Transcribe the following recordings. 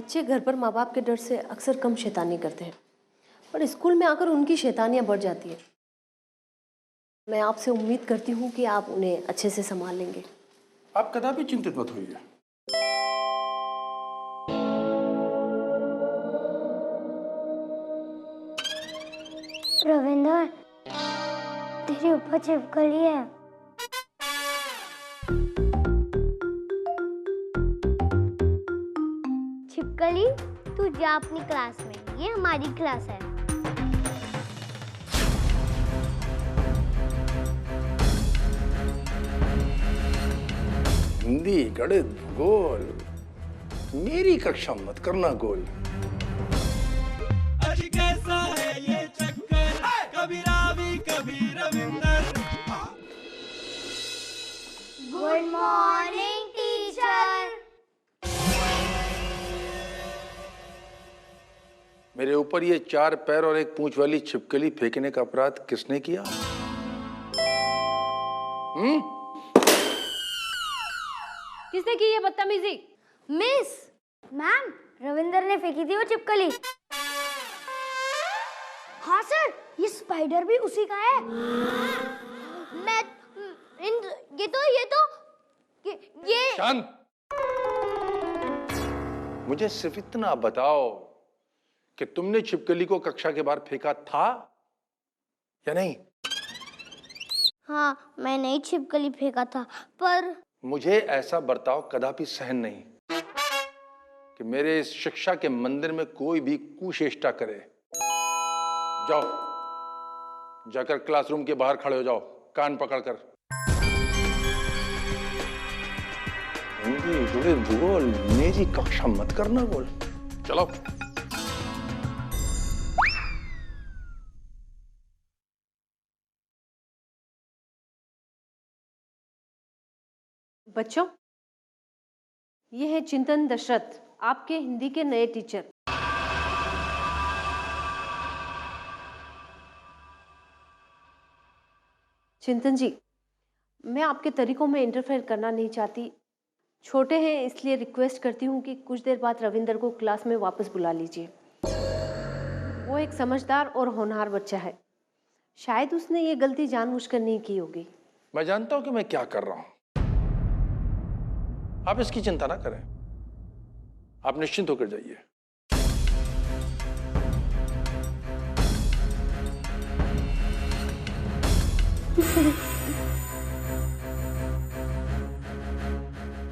बच्चे घर पर माँ बाप के डर से अक्सर कम शैतानी करते हैं, पर स्कूल में आकर उनकी शैतानियाँ बढ़ जाती है। मैं आपसे उम्मीद करती हूँ कि आप उन्हें अच्छे से संभाल लेंगे। आप कदापि चिंतित मत होइए। रविंदर, तेरे ऊपर छिपकली है। छिपकली, तू जा अपनी क्लास में, ये हमारी क्लास है। हिंदी, गणित, भूगोल, मेरी कक्षा मत करना गोल। अजी कैसा है ये चक्कर, कभी रावी कभी रविंदर। Good morning teacher. मेरे ऊपर ये 4 पैर और 1 पूंछ वाली छिपकली फेंकने का अपराध किसने किया? किसने की ये बदतमीजी? मिस, मैम, रविंदर ने फेंकी थी वो छिपकली। हाँ सर, ये स्पाइडर भी उसी का है। मैं ये शांत। मुझे सिर्फ इतना बताओ कि तुमने छिपकली को कक्षा के बाहर फेंका था या नहीं? हाँ, मैंने ही छिपकली फेंका था, पर मुझे ऐसा बर्ताव कदापि सहन नहीं कि मेरे इस शिक्षा के मंदिर में कोई भी कुचेष्टा करे। जाओ, जाकर क्लासरूम के बाहर खड़े हो जाओ, कान पकड़कर। हिंदी, गणित, भूगोल, मेरी कक्षा मत करना गोल। चलो। बच्चों, ये है चिंतन दशरथ, आपके हिंदी के नए टीचर। चिंतन जी, मैं आपके तरीकों में इंटरफेयर करना नहीं चाहती। छोटे हैं इसलिए रिक्वेस्ट करती हूँ कि कुछ देर बाद रविंदर को क्लास में वापस बुला लीजिए। वो एक समझदार और होनहार बच्चा है। शायद उसने ये गलती जानबूझकर नहीं की होगी। मैं जानता हूं कि मैं क्या कर रहा हूं। आप इसकी चिंता ना करें, आप निश्चिंत होकर जाइए।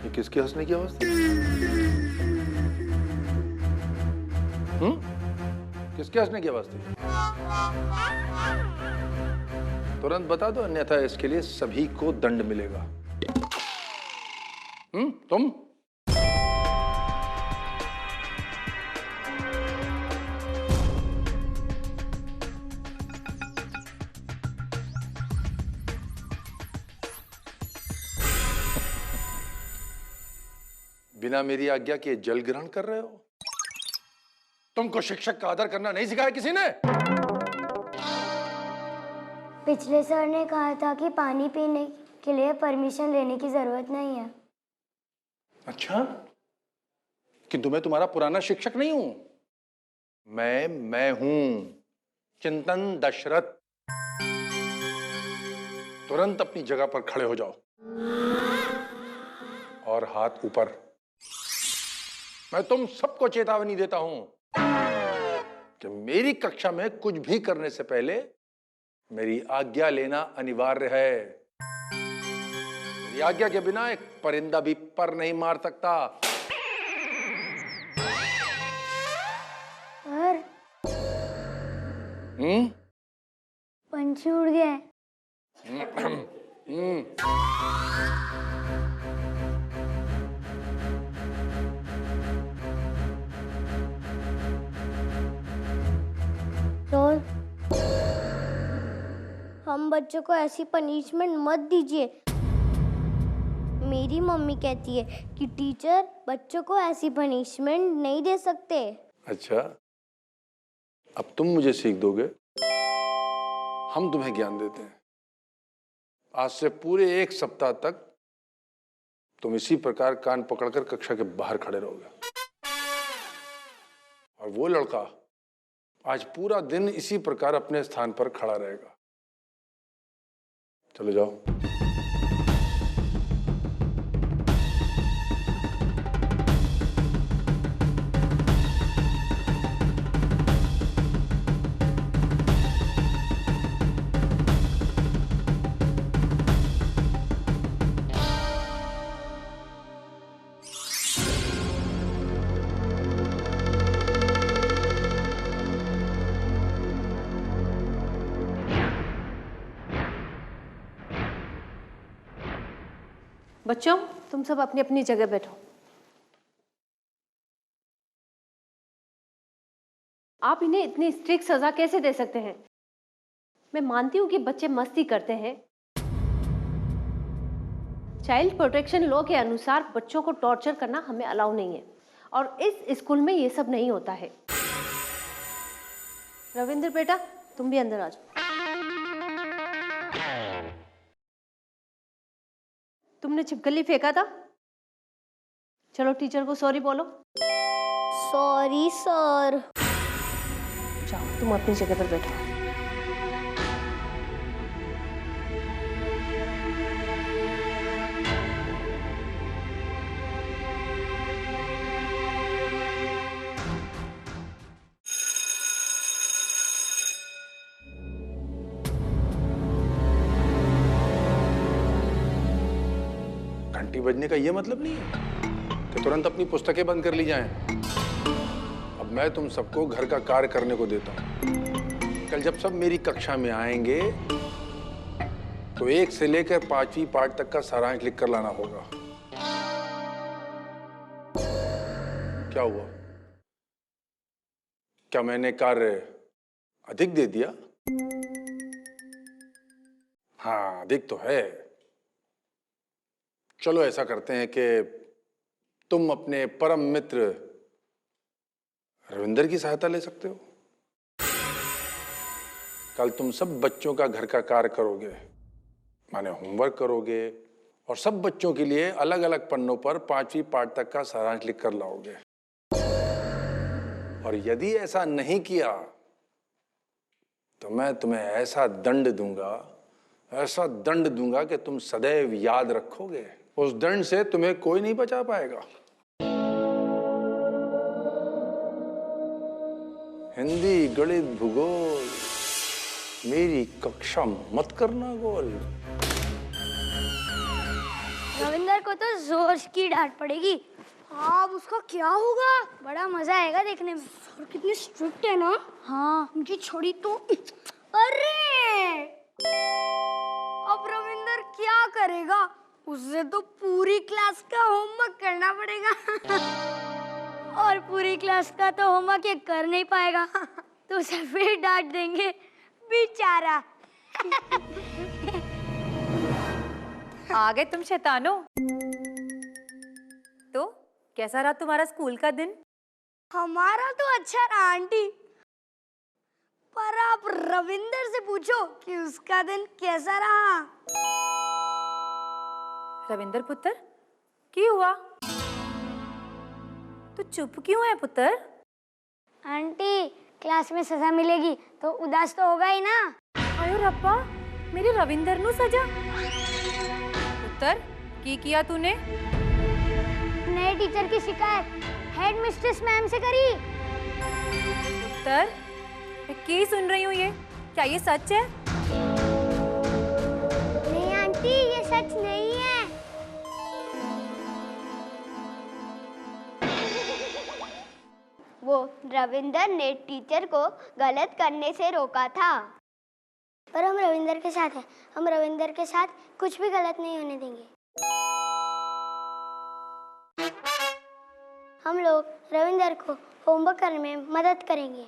ये किसके हंसने की आवाज थी? किसके हंसने की आवाज थी? तुरंत बता दो, अन्यथा इसके लिए सभी को दंड मिलेगा। तुम? बिना मेरी आज्ञा के जल ग्रहण कर रहे हो? तुमको शिक्षक का आदर करना नहीं सिखाया किसी ने? पिछले सर ने कहा था कि पानी पीने के लिए परमिशन लेने की जरूरत नहीं है। अच्छा, किंतु मैं तुम्हारा पुराना शिक्षक नहीं हूं। मैं हूं चिंतन दशरथ। तुरंत अपनी जगह पर खड़े हो जाओ और हाथ ऊपर। मैं तुम सबको चेतावनी देता हूं कि मेरी कक्षा में कुछ भी करने से पहले मेरी आज्ञा लेना अनिवार्य है। मेरी आज्ञा के बिना एक परिंदा भी पर नहीं मार सकता। पर पंछी उड़ गया है। तो हम बच्चों को ऐसी पनिशमेंट मत दीजिए। मेरी मम्मी कहती है कि टीचर बच्चों को ऐसी पनिशमेंट नहीं दे सकते। अच्छा, अब तुम मुझे सीख दोगे, हम तुम्हें ज्ञान देते हैं। आज से पूरे 1 सप्ताह तक तुम इसी प्रकार कान पकड़कर कक्षा के बाहर खड़े रहोगे। और वो लड़का आज पूरा दिन इसी प्रकार अपने स्थान पर खड़ा रहेगा। चलो जाओ। बच्चों, तुम सब अपनी अपनी जगह बैठो। आप इन्हें इतनी स्ट्रिक्ट सजा कैसे दे सकते हैं? मैं मानती हूं कि बच्चे मस्ती करते हैं। चाइल्ड प्रोटेक्शन लॉ के अनुसार बच्चों को टॉर्चर करना हमें अलाउ नहीं है और इस स्कूल में ये सब नहीं होता है। रविंद्र बेटा, तुम भी अंदर आ जाओ। तुमने छिपकली फेंका था? चलो टीचर को सॉरी बोलो। Sorry sir. जाओ, तुम अपनी जगह पर बैठो। घंटी बजने का ये मतलब नहीं है कि तुरंत अपनी पुस्तकें बंद कर ली जाएं। अब मैं तुम सबको घर का कार्य करने को देता हूं। कल जब सब मेरी कक्षा में आएंगे तो 1 से लेकर 5वीं पाठ तक का सारांश लिख कर लाना होगा। क्या हुआ? क्या मैंने कार्य अधिक दे दिया? हाँ, अधिक तो है। चलो ऐसा करते हैं कि तुम अपने परम मित्र रविंदर की सहायता ले सकते हो। कल तुम सब बच्चों का घर का कार्य करोगे, माने होमवर्क करोगे और सब बच्चों के लिए अलग अलग पन्नों पर 5वीं पाठ तक का सारांश लिख कर लाओगे। और यदि ऐसा नहीं किया तो मैं तुम्हें ऐसा दंड दूंगा कि तुम सदैव याद रखोगे। उस दंड से तुम्हें कोई नहीं बचा पाएगा। हिंदी, गणित, भूगोल, मेरी कक्षा मत करना गोल। रविंदर को तो जोर की डांट पड़ेगी। अब उसका क्या होगा? बड़ा मजा आएगा देखने में। सर कितनी स्ट्रिक्ट है ना। हाँ, उनकी छोड़ी तो। अरे अब रविंदर क्या करेगा? उसे तो पूरी क्लास का होमवर्क करना पड़ेगा। और पूरी क्लास का तो होमवर्क ये कर नहीं पाएगा तो उसे फिर डांट देंगे बेचारा। आ गए तुम शैतानो। तो कैसा रहा तुम्हारा स्कूल का दिन? हमारा तो अच्छा रहा आंटी, पर आप रविंदर से पूछो कि उसका दिन कैसा रहा। रविंदर पुत्र, क्यों हुआ? तू चुप क्यों है पुत्र? आंटी, क्लास में सजा मिलेगी तो उदास तो होगा ही ना। आयो रब्बा, मेरे रविंदर नु सजा। पुत्र, की किया तूने? नए टीचर की शिकायत हेड मिस्ट्रेस मैम से करी। पुत्र, मैं की सुन रही हूँ ये? क्या ये सच है? नहीं आंटी, ये सच नहीं है। वो रविंदर ने टीचर को गलत करने से रोका था। पर हम रविंदर के साथ हैं। हम रविंदर के साथ कुछ भी गलत नहीं होने देंगे। हम लोग रविंदर को होमवर्क करने में मदद करेंगे।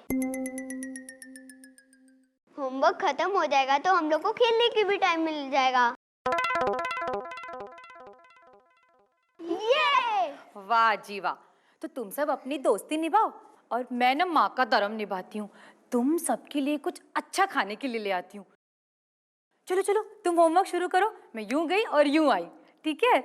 होमवर्क खत्म हो जाएगा तो हम लोग को खेलने की भी टाइम मिल जाएगा। ये वाह जी वाह। तो तुम सब अपनी दोस्ती निभाओ और मैं ना माँ का धर्म निभाती हूँ। तुम सबके लिए कुछ अच्छा खाने के लिए ले आती हूँ। चलो चलो, तुम होमवर्क शुरू करो। मैं यूं गई और यूं आई, ठीक है?